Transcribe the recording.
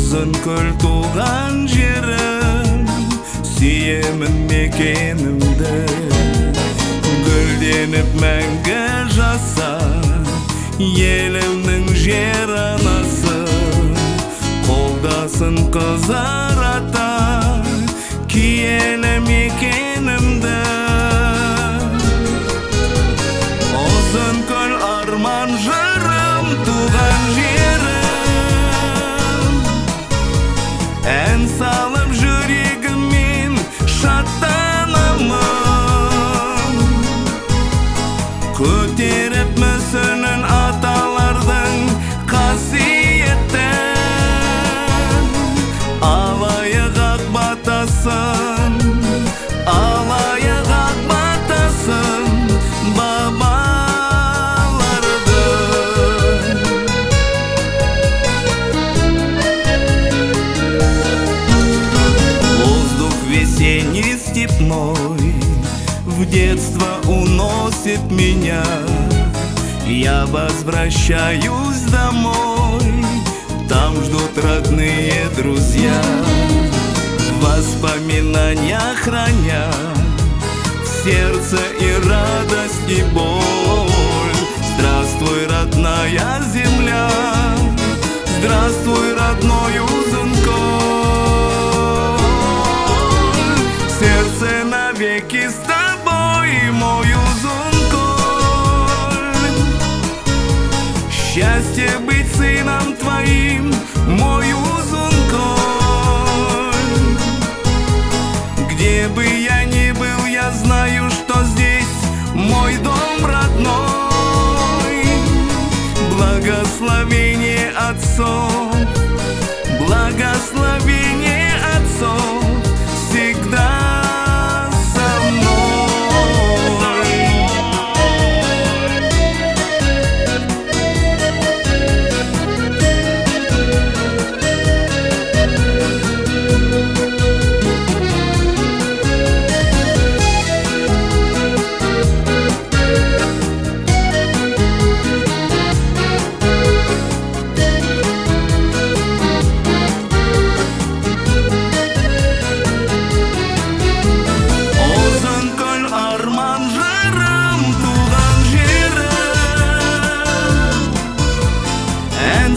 Uzunko'l tuğan jerim, süyemin mekenimde. Güldenip мәңгі жаса, елімнің жер анасы. Қолдасын қызарата, киелі мекенімді. Uzunko'l арман жырым, туған жерім. Ән салып жүрегіммен шаттанамын. Көтеріп мүсінін аталардың қасиетін. Алайық ақ батасын, алайық ақ батасын бабалардың. Воздух весенний степной в детство уносит меня. Я возвращаюсь домой, там ждут родные друзья. Воспоминания хранят в сердце и радость, и боль. Здравствуй, родная земля, здравствуй, родной Uzunko'l. Сердце навеки с тобой, мой Uzunko'l. Счастье быть сыном твоим, мой Uzunko'l. Где бы я ни был, я знаю, что здесь мой дом родной. Благословение отцов, благословение отцов всегда со мной. Uzunko'l арман жырым, туған жерім. Ән